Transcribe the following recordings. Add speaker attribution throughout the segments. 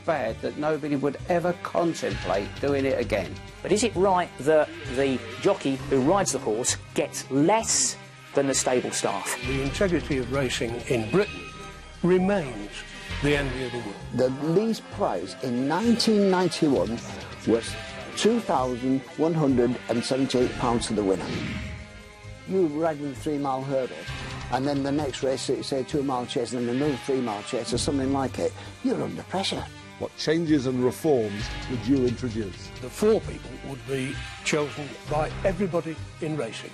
Speaker 1: bad that nobody would ever contemplate doing it again.
Speaker 2: But is it right that the jockey who rides the horse gets less than the stable staff?
Speaker 3: The integrity of racing in Britain remains the envy of the world.
Speaker 4: The least price in 1991 was £2,178 to the winner. You ride with a 3-mile hurdle, and then the next race, say a 2-mile chase, and then another 3-mile chase, or something like it, you're under pressure.
Speaker 5: What changes and reforms would you introduce?
Speaker 3: The 4 people would be chosen by everybody in racing.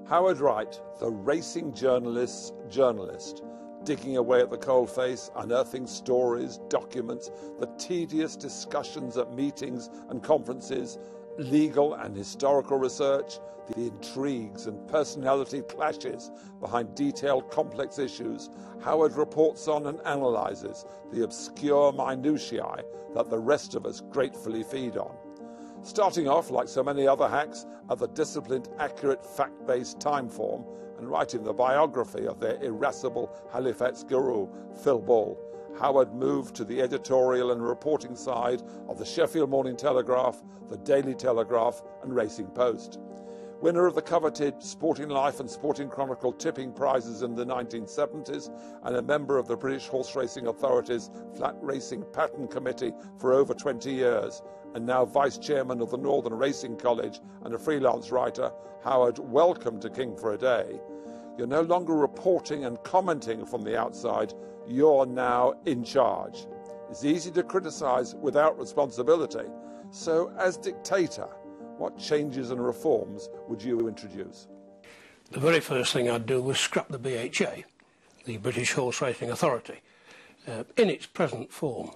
Speaker 5: Howard Wright, the racing journalist's journalist, digging away at the coalface, unearthing stories, documents, the tedious discussions at meetings and conferences, legal and historical research, the intrigues and personality clashes behind detailed complex issues. Howard reports on and analyses the obscure minutiae that the rest of us gratefully feed on. Starting off, like so many other hacks, at the disciplined, accurate, fact-based time form, and writing the biography of their irascible Halifax guru, Phil Ball, Howard moved to the editorial and reporting side of the Sheffield Morning Telegraph, the Daily Telegraph and Racing Post. Winner of the coveted Sporting Life and Sporting Chronicle tipping prizes in the 1970s and a member of the British Horse Racing Authority's Flat Racing Pattern Committee for over 20 years, and now Vice Chairman of the Northern Racing College and a freelance writer, Howard, welcome to King for a Day. You're no longer reporting and commenting from the outside, you're now in charge. It's easy to criticise without responsibility. So, as dictator, what changes and reforms would you introduce?
Speaker 3: The very first thing I'd do was scrap the BHA, the British Horse Racing Authority, in its present form.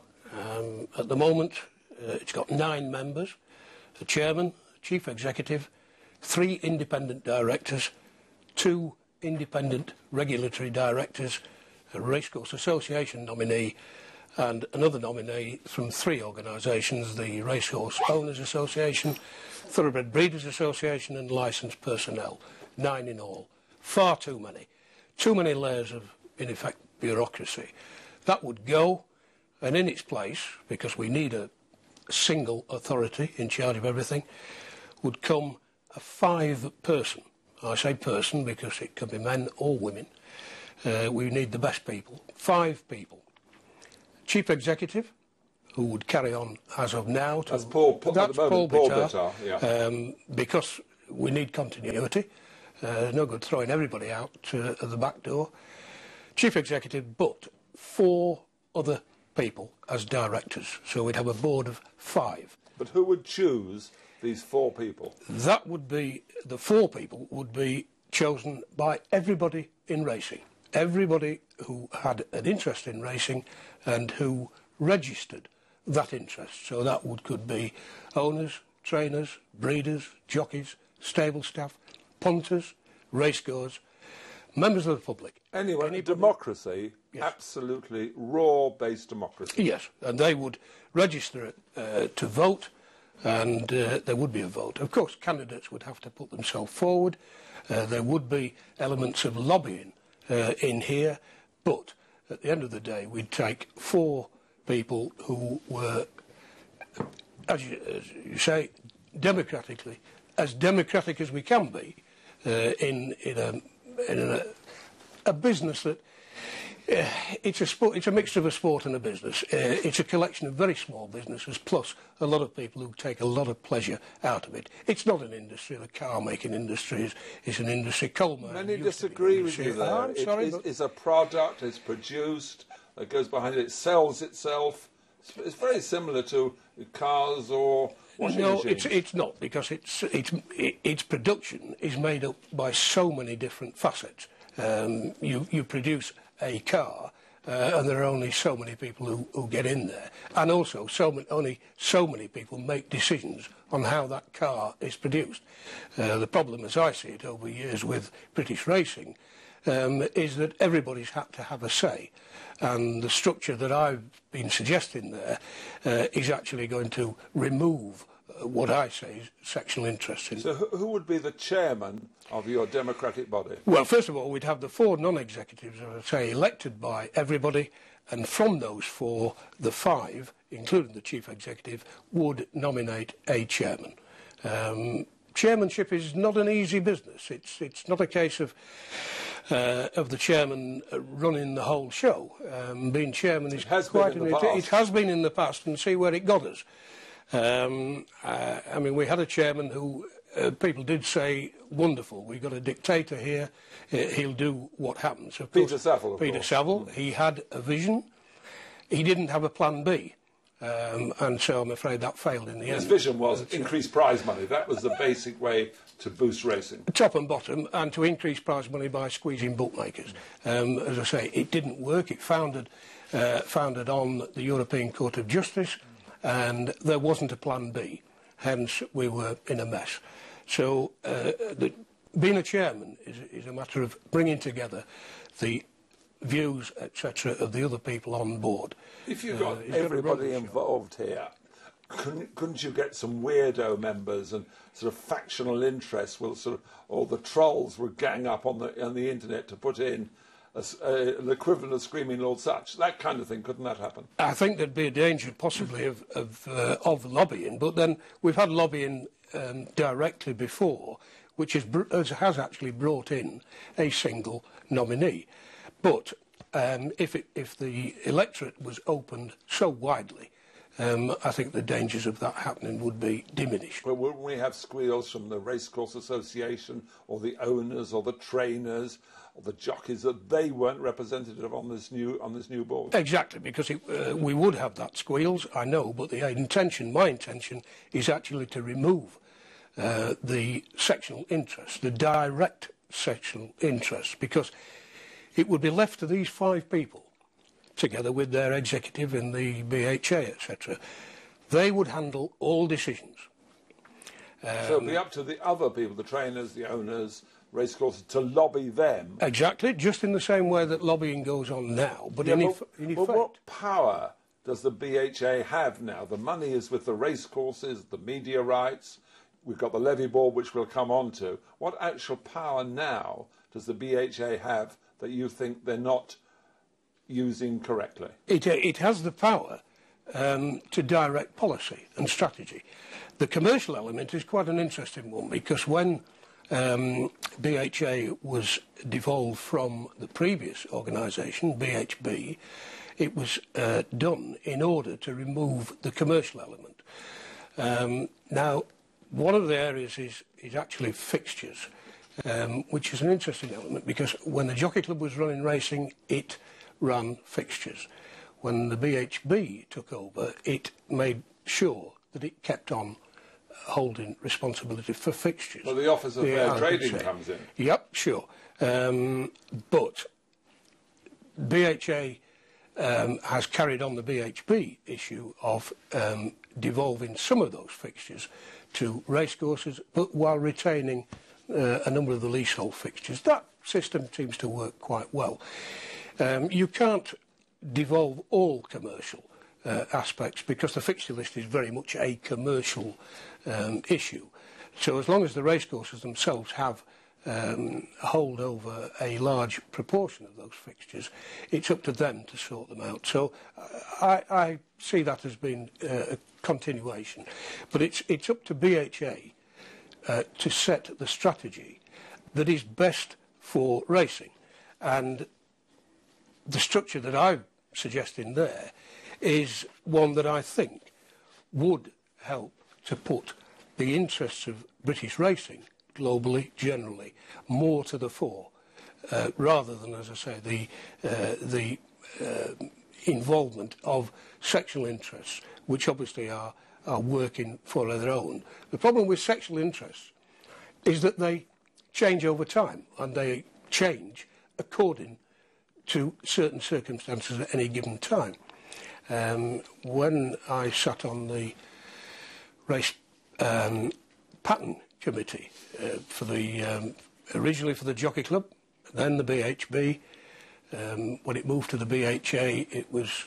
Speaker 3: At the moment, it's got 9 members, a chairman, a chief executive, 3 independent directors, 2 independent regulatory directors, a Racecourse Association nominee and another nominee from 3 organisations, the Racehorse Owners Association, Thoroughbred Breeders Association and licensed personnel, 9 in all. Far too many. Too many layers of, in effect, bureaucracy. That would go, and in its place, because we need a single authority in charge of everything, would come a 5-person. I say person because it can be men or women. We need the best people. 5 people. Chief executive, who would carry on as of now.
Speaker 5: That's Paul
Speaker 3: Bitar,
Speaker 5: yeah.
Speaker 3: Because we need continuity. No good throwing everybody out at the back door. Chief executive, but 4 other people as directors. So we'd have a board of 5.
Speaker 5: But who would choose these 4 people?
Speaker 3: That would be, the 4 people would be chosen by everybody in racing. Everybody who had an interest in racing and who registered that interest. So that could be owners, trainers, breeders, jockeys, stable staff, punters, racegoers, members of the public.
Speaker 5: Anyway, democracy, yes. Absolutely raw-based democracy.
Speaker 3: Yes, and they would register to vote, and there would be a vote. Of course, candidates would have to put themselves forward. There would be elements of lobbying in here, but at the end of the day, we'd take 4 people who were, as you say, democratically, as democratic as we can be in a business that it's a sport. It's a mixture of a sport and a business. It's a collection of very small businesses plus a lot of people who take a lot of pleasure out of it. It's not an industry. The car-making industry is an industry. Coal mining.
Speaker 5: Many disagree with you there. It's a product. It's produced. It goes behind it. It sells itself. It's very similar to cars or washing machines.
Speaker 3: No, it's not, because its production is made up by so many different facets. You produce a car, and there are only so many people who get in there, and also only so many people make decisions on how that car is produced. The problem, as I see it over years with British racing, is that everybody's had to have a say, and the structure that I've been suggesting there is actually going to remove what I say is sectional interest in.
Speaker 5: So who would be the chairman of your democratic body?
Speaker 3: Well, first of all, we'd have the 4 non-executives, as I say, elected by everybody, and from those 4, the 5, including the chief executive, would nominate a chairman. Chairmanship is not an easy business. It's not a case of the chairman running the whole show. Being chairman is quite it has been in the past, and see where it got us. I mean, we had a chairman who people did say, wonderful, we've got a dictator here, he'll do what happens. Of course, Peter Saville, he had a vision, he didn't have a plan B. And so I'm afraid that failed in the end.
Speaker 5: His vision was increase prize money. That was the basic way to boost racing.
Speaker 3: Top and bottom, and to increase prize money by squeezing bookmakers. As I say, it didn't work. It founded on the European Court of Justice, and there wasn't a plan B. Hence, we were in a mess. So being a chairman is a matter of bringing together the views, etc., of the other people on board.
Speaker 5: If you got everybody involved here, couldn't you get some weirdo members and sort of factional interests? Will sort of, or the trolls would gang up on the internet to put in an equivalent of screaming Lord Such, that kind of thing. Couldn't that happen?
Speaker 3: I think there'd be a danger possibly of lobbying, but then we've had lobbying directly before, which has actually brought in a single nominee. But if the electorate was opened so widely, I think the dangers of that happening would be diminished.
Speaker 5: But wouldn't we have squeals from the Racecourse Association or the owners or the trainers or the jockeys that they weren't representative on this new board?
Speaker 3: Exactly, because we would have that squeals, I know, but my intention is actually to remove the sectional interest, the direct sectional interest, because it would be left to these 5 people, together with their executive in the BHA, etc. They would handle all decisions.
Speaker 5: So it'd be up to the other people, the trainers, the owners, racecourses, to lobby them.
Speaker 3: Exactly, just in the same way that lobbying goes on now. But, in effect,
Speaker 5: what power does the BHA have now? The money is with the racecourses, the media rights. We've got the levy board, which we'll come on to. What actual power now does the BHA have that you think they're not using correctly?
Speaker 3: It has the power to direct policy and strategy. The commercial element is quite an interesting one, because when BHA was devolved from the previous organisation, BHB, it was done in order to remove the commercial element. Now, one of the areas is actually fixtures. Which is an interesting element, because when the Jockey Club was running racing, it ran fixtures. When the BHB took over, it made sure that it kept on holding responsibility for fixtures.
Speaker 5: Well, the Office of Fair Trading comes in.
Speaker 3: Yep, sure. But BHA has carried on the BHB issue of devolving some of those fixtures to racecourses, but while retaining a number of the leasehold fixtures. That system seems to work quite well. You can't devolve all commercial aspects, because the fixture list is very much a commercial issue. So as long as the racecourses themselves have hold over a large proportion of those fixtures, it's up to them to sort them out. So I see that as being a continuation. But it's up to BHA to set the strategy that is best for racing. And the structure that I'm suggesting there is one that I think would help to put the interests of British racing, globally, generally, more to the fore, rather than, as I say, the involvement of sectional interests, which obviously are working for their own. The problem with sectional interests is that they change over time, and they change according to certain circumstances at any given time. When I sat on the race pattern committee originally for the Jockey Club, then the BHB, when it moved to the BHA, it was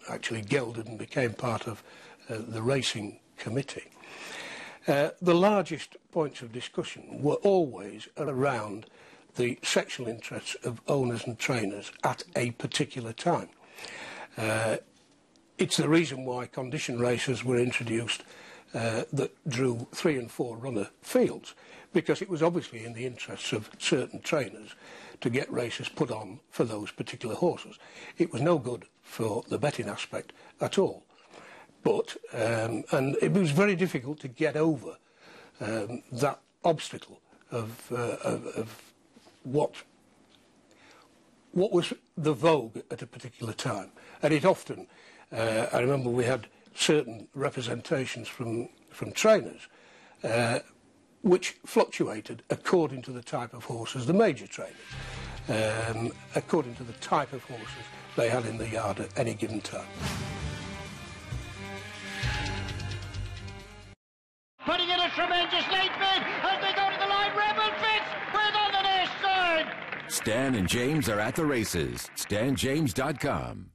Speaker 3: actually gelded and became part of the racing committee. The largest points of discussion were always around the sexual interests of owners and trainers at a particular time. It's the reason why condition races were introduced that drew 3 and 4 runner fields, because it was obviously in the interests of certain trainers to get races put on for those particular horses. It was no good for the betting aspect at all. But, and it was very difficult to get over that obstacle of what was the vogue at a particular time. And it often, I remember we had certain representations from trainers which fluctuated according to the type of horses, the major trainers, according to the type of horses they had in the yard at any given time.
Speaker 6: Putting in a tremendous late bid as they go to the line. Rebel Fitz with on the near side.
Speaker 7: Stan and James are at the races. StanJames.com.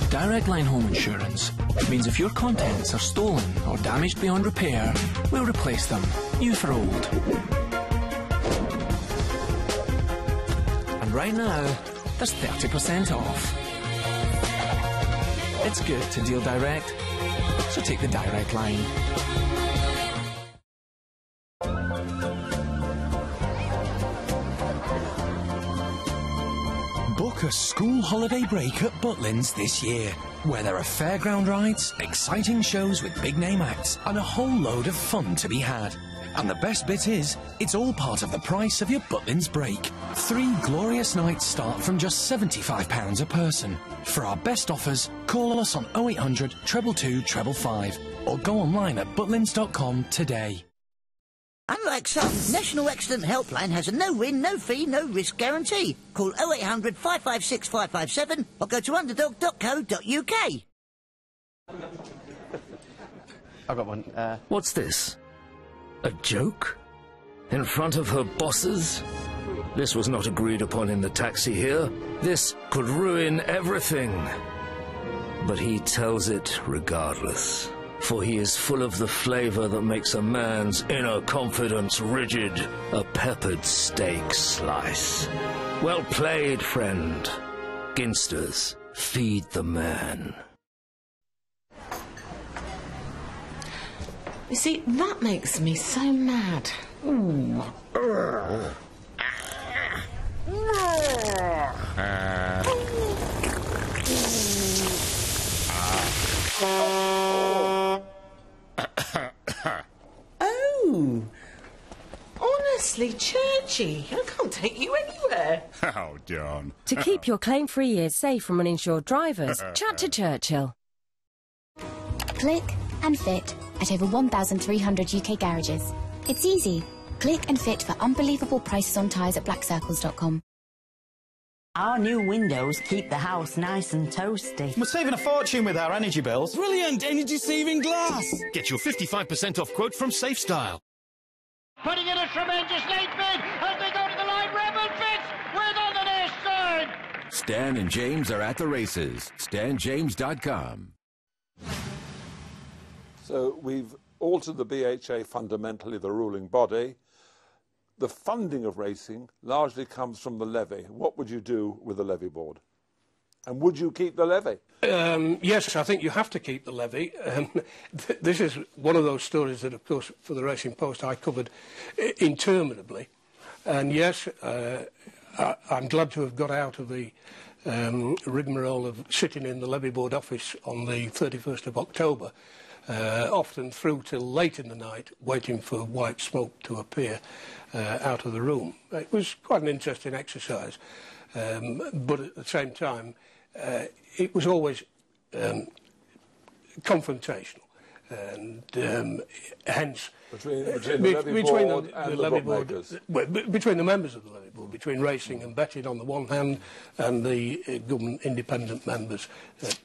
Speaker 8: Direct Line Home Insurance means if your contents are stolen or damaged beyond repair, we'll replace them, new for old. And right now, there's 30% off. It's good to deal direct, so take the Direct Line.
Speaker 9: Book a school holiday break at Butlins this year, where there are fairground rides, exciting shows with big name acts, and a whole load of fun to be had. And the best bit is, it's all part of the price of your Butlins break. 3 glorious nights start from just £75 a person. For our best offers, call us on 0800 222 555 or go online at butlins.com today.
Speaker 10: Unlike some, National Accident Helpline has a no-win, no-fee, no-risk guarantee. Call 0800 556 557 or go to underdog.co.uk.
Speaker 1: I've got one.
Speaker 11: What's this? A joke? In front of her bosses? This was not agreed upon in the taxi here. This could ruin everything. But he tells it regardless. For he is full of the flavour that makes a man's inner confidence rigid, a peppered steak slice. Well played, friend. Ginsters, feed the man.
Speaker 12: You see, that makes me so mad. Oh, honestly, Churchy, I can't take you anywhere.
Speaker 13: Oh, John.
Speaker 14: To keep your claim-free years safe from uninsured drivers, chat to Churchill.
Speaker 15: Click and fit at over 1,300 UK garages. It's easy. Click and fit for unbelievable prices on tyres at blackcircles.com.
Speaker 16: Our new windows keep the house nice and toasty.
Speaker 17: We're saving a fortune with our energy bills.
Speaker 18: Brilliant energy-saving glass! Get your 55% off quote from SafeStyle.
Speaker 6: Putting in a tremendous late bid as they go to the line. Rebel Fitz with on the near side.
Speaker 7: Stan and James are at the races. StanJames.com.
Speaker 5: So we've altered the BHA fundamentally, the ruling body. The funding of racing largely comes from the levy. What would you do with the levy board? And would you keep the levy?
Speaker 3: Yes, I think you have to keep the levy. This is one of those stories that, of course, for the Racing Post I covered interminably. And yes, I'm glad to have got out of the rigmarole of sitting in the levy board office on the 31st of October, often through till late in the night, waiting for white smoke to appear out of the room. It was quite an interesting exercise, but at the same time, it was always confrontational, and hence
Speaker 5: between the levy board
Speaker 3: between the members of the levy board, between racing and betting on the one hand, and the government independent members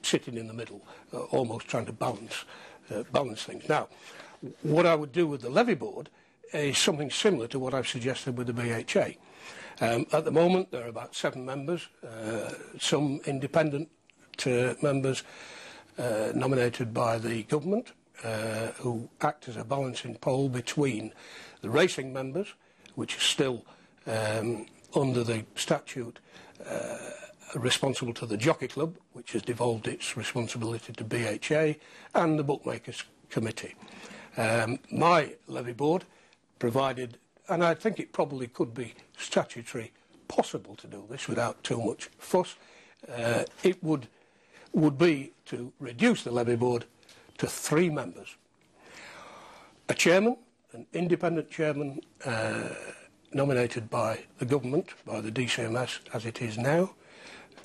Speaker 3: sitting in the middle, almost trying to balance things. Now, what I would do with the levy board is something similar to what I've suggested with the BHA. At the moment, there are about 7 members, some independent members nominated by the government, who act as a balancing pole between the racing members, which are still under the statute responsible to the Jockey Club, which has devolved its responsibility to BHA, and the Bookmakers Committee. My levy board provided, and I think it probably could be statutory possible to do this without too much fuss, it would be to reduce the levy board to 3 members. A chairman, an independent chairman nominated by the government, by the DCMS as it is now,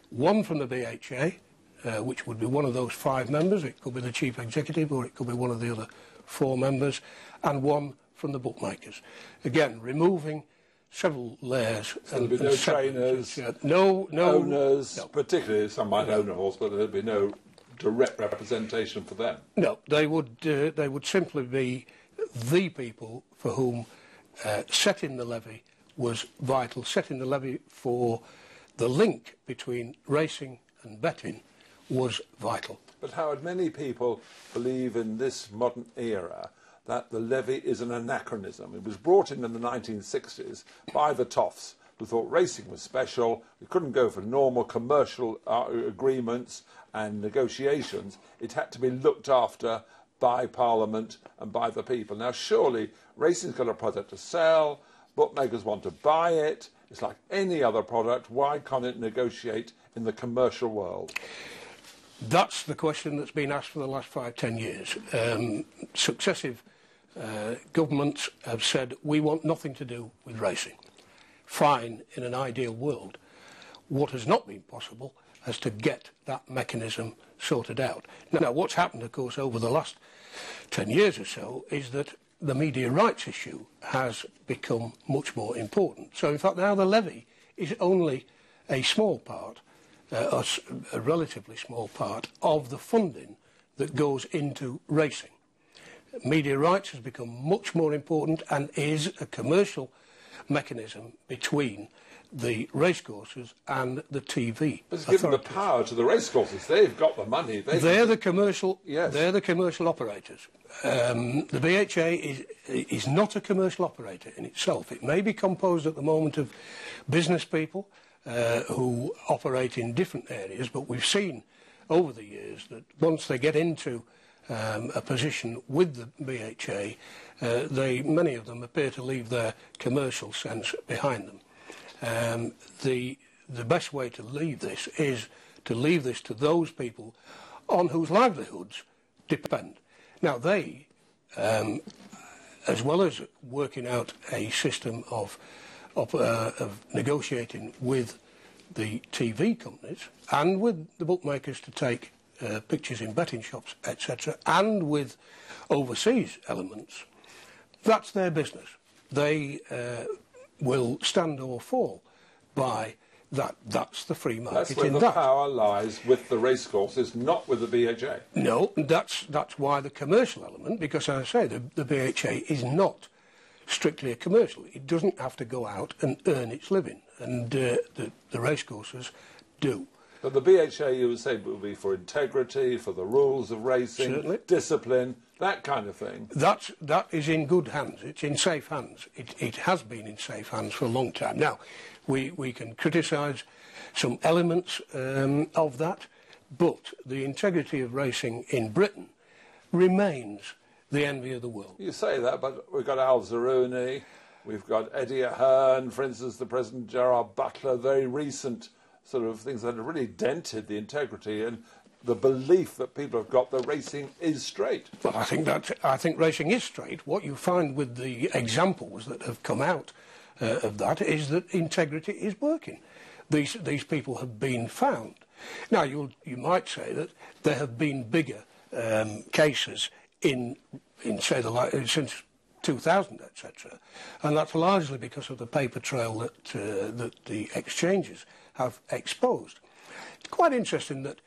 Speaker 3: 1 from the BHA, which would be one of those 5 members. It could be the chief executive or it could be one of the other 4 members, and 1 from the bookmakers. Again, removing several layers.
Speaker 5: So there'll be no trainers,
Speaker 3: no
Speaker 5: owners,
Speaker 3: no.
Speaker 5: Particularly some might own a horse, but there'll be no direct representation for them.
Speaker 3: No, they would simply be the people for whom setting the levy was vital, setting the levy for the link between racing and betting was vital.
Speaker 5: But Howard, many people believe in this modern era that the levy is an anachronism. It was brought in the 1960s by the toffs, who thought racing was special. We couldn't go for normal commercial agreements and negotiations. It had to be looked after by Parliament and by the people. Now, surely racing's got a product to sell, bookmakers want to buy it. It's like any other product. Why can't it negotiate in the commercial world?
Speaker 3: That's the question that's been asked for the last 5-10 years. Successive governments have said, we want nothing to do with racing. Fine, in an ideal world. What has not been possible is to get that mechanism sorted out. Now, what's happened, of course, over the last 10 years or so is that the media rights issue has become much more important. So, in fact, now the levy is only a small part, a relatively small part, of the funding that goes into racing. Media rights has become much more important and is a commercial mechanism between the racecourses and the TV.
Speaker 5: It's given the power to the racecourses. They've got the money.
Speaker 3: They're the commercial.
Speaker 5: Yes.
Speaker 3: They're the commercial operators. The BHA is not a commercial operator in itself. It may be composed at the moment of business people who operate in different areas, but we've seen over the years that once they get into a position with the BHA, many of them appear to leave their commercial sense behind them. The best way to leave this is to leave this to those people on whose livelihoods depend. Now they, as well as working out a system of negotiating with the TV companies and with the bookmakers to take pictures in betting shops, etc., and with overseas elements, that's their business. They will stand or fall by that. That's the free market.
Speaker 5: That's where the power lies with the racecourses, not with the BHA.
Speaker 3: No, that's why the commercial element, because as I say, the BHA is not strictly a commercial. It doesn't have to go out and earn its living, and the racecourses do.
Speaker 5: But the BHA, you would say, will be for integrity, for the rules of racing,
Speaker 3: certainly,
Speaker 5: discipline, that kind of thing.
Speaker 3: That is in good hands. It's in safe hands. It has been in safe hands for a long time. Now, we can criticise some elements of that, but the integrity of racing in Britain remains the envy of the world.
Speaker 5: You say that, but we've got Al Zaruni, we've got Eddie Ahern, for instance, the President Gerard Butler, very recent sort of things that have really dented the integrity and the belief that people have got that racing is straight.
Speaker 3: Well, I think racing is straight. What you find with the examples that have come out of that is that integrity is working. These people have been found. Now, you might say that there have been bigger cases in say since 2000, etc., and that's largely because of the paper trail that the exchanges have exposed. It's quite interesting that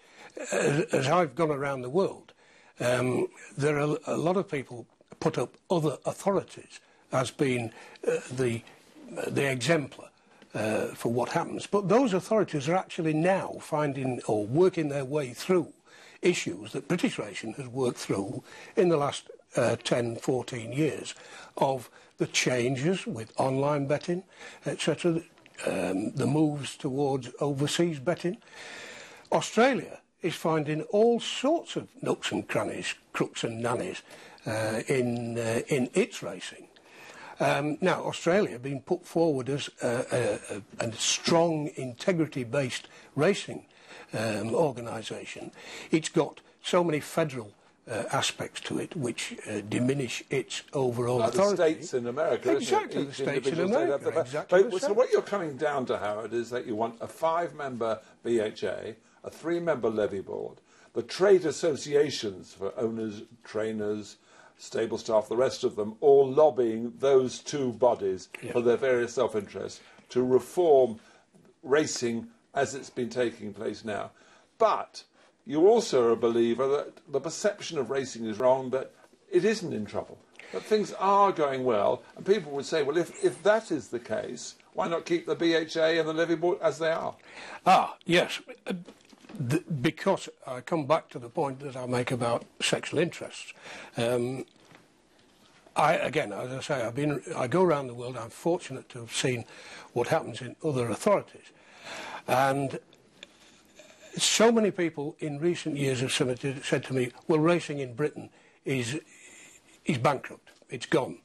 Speaker 3: as I've gone around the world, there are a lot of people put up other authorities as being the exemplar for what happens. But those authorities are actually now finding or working their way through issues that British racing has worked through in the last 10, 14 years of the changes with online betting, etc., the moves towards overseas betting. Australia is finding all sorts of nooks and crannies, crooks and nannies in its racing. Now, Australia being put forward as a strong integrity-based racing organisation, it's got so many federal aspects to it which diminish its overall authority.
Speaker 5: The states in America,
Speaker 3: exactly,
Speaker 5: isn't it?
Speaker 3: the states in America, exactly.
Speaker 5: But, so what you're coming down to, Howard, is that you want a 5-member BHA, a 3-member levy board, the trade associations for owners, trainers, stable staff, the rest of them, all lobbying those two bodies for their various self-interests to reform racing as it's been taking place now. But you also are a believer that the perception of racing is wrong, that it isn't in trouble, that things are going well, and people would say, well, if that is the case, why not keep the BHA and the levy board as they are?
Speaker 3: Yes. Because I come back to the point that I make about sexual interests. Again, as I say, I go around the world. I'm fortunate to have seen what happens in other authorities, and so many people in recent years have said to me, "Well, racing in Britain is bankrupt. It's gone,"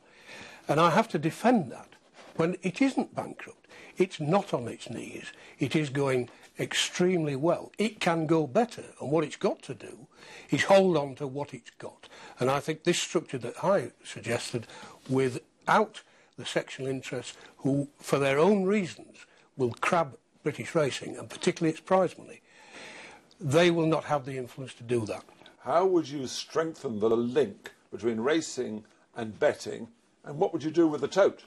Speaker 3: and I have to defend that when it isn't bankrupt. It's not on its knees. It is going extremely well. It can go better, and what it's got to do is hold on to what it's got. And I think this structure that I suggested, without the sectional interests who, for their own reasons, will crab British racing, and particularly its prize money, they will not have the influence to do that.
Speaker 5: How would you strengthen the link between racing and betting, and what would you do with the tote?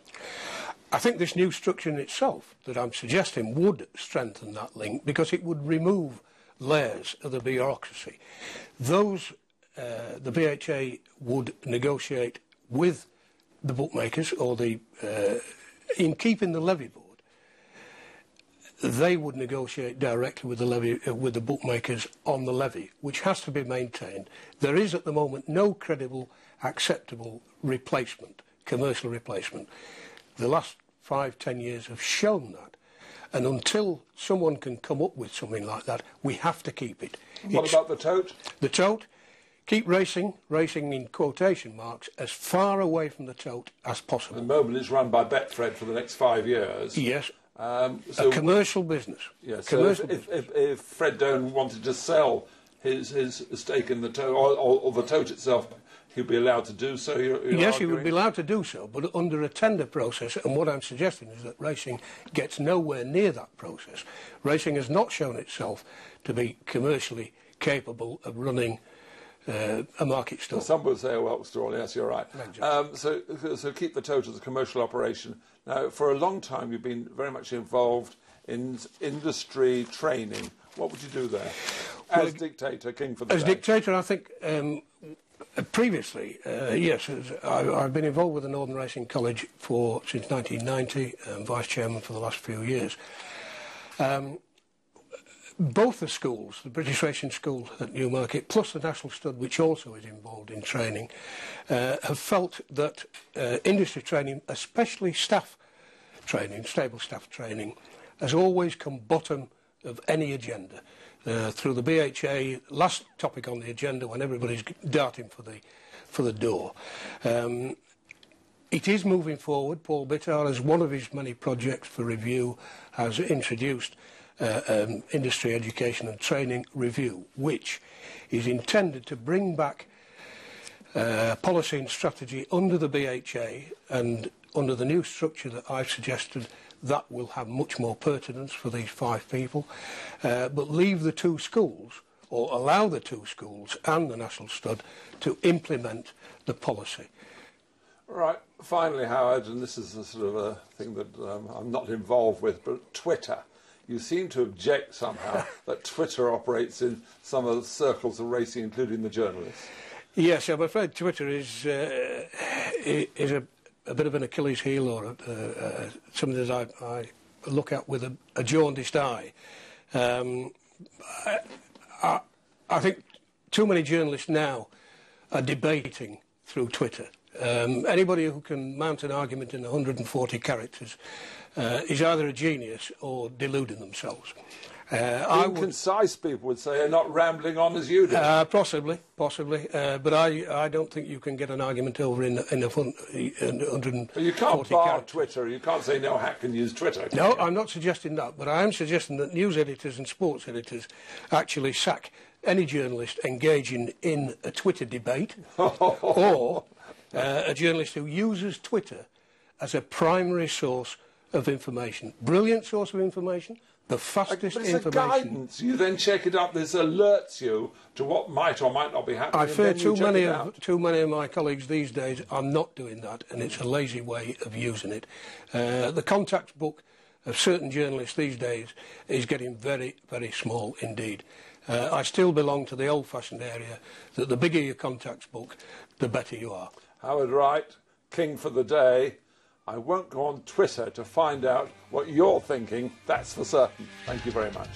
Speaker 3: I think this new structure in itself that I'm suggesting would strengthen that link, because it would remove layers of the bureaucracy. The BHA would negotiate with the bookmakers, or in keeping the levy board, they would negotiate directly with the bookmakers on the levy, which has to be maintained. There is at the moment no credible, acceptable replacement, commercial replacement. The last 5-10 years have shown that, and until someone can come up with something like that, we have to keep it.
Speaker 5: What about the tote?
Speaker 3: The tote, keep racing in quotation marks, as far away from the tote as possible.
Speaker 5: At the moment it's run by Betfred for the next 5 years.
Speaker 3: Yes.
Speaker 5: So
Speaker 3: a commercial business.
Speaker 5: Yes.
Speaker 3: Commercial
Speaker 5: so if Fred Doan wanted to sell his stake in the tote, or the tote itself, he'd be allowed to do so?
Speaker 3: Yes, he would be allowed to do so, but under a tender process. And what I'm suggesting is that racing gets nowhere near that process. Racing has not shown itself to be commercially capable of running a market stall.
Speaker 5: Some would say a whelk stall. Yes, you're right. So keep the tote as a commercial operation. Now, for a long time, you've been very much involved in industry training. What would you do there? As dictator, king for the day.
Speaker 3: As dictator, I think previously, yes, I've been involved with the Northern Racing College since 1990, vice chairman for the last few years. Both the schools, the British Racing School at Newmarket, plus the National Stud, which also is involved in training, have felt that industry training, especially staff training, stable staff training, has always come bottom of any agenda. Through the BHA, last topic on the agenda when everybody's darting for the door. It is moving forward. Paul Bittard, as one of his many projects for review, has introduced industry education and training review, which is intended to bring back policy and strategy under the BHA, and under the new structure that I've suggested, that will have much more pertinence for these 5 people, but leave the 2 schools, or allow the 2 schools and the National Stud to implement the policy.
Speaker 5: Right. Finally, Howard, and this is a sort of a thing that I'm not involved with, but Twitter. You seem to object somehow that Twitter operates in some of the circles of racing, including the journalists.
Speaker 3: Yes, I'm afraid Twitter is a bit of an Achilles heel, or something that I look at with a jaundiced eye. I think too many journalists now are debating through Twitter. Anybody who can mount an argument in 140 characters is either a genius or deluding themselves.
Speaker 5: Concise people would say are not rambling on as you do.
Speaker 3: Possibly. But I don't think you can get an argument over in 140
Speaker 5: But you can't bar
Speaker 3: characters.
Speaker 5: Twitter. You can't say no hack can use Twitter.
Speaker 3: No, I'm not suggesting that, but I am suggesting that news editors and sports editors actually sack any journalist engaging in a Twitter debate or a journalist who uses Twitter as a primary source of information. Brilliant source of information, the fastest
Speaker 5: But it's
Speaker 3: information.
Speaker 5: a guidance. You then check it up. This alerts you to what might or might not be happening.
Speaker 3: I fear
Speaker 5: and then you
Speaker 3: too many of my colleagues these days are not doing that, and it's a lazy way of using it. The contacts book of certain journalists these days is getting very, very small indeed. I still belong to the old-fashioned area that the bigger your contacts book, the better you are.
Speaker 5: Howard Wright, king for the day. I won't go on Twitter to find out what you're thinking, that's for certain. Thank you very much.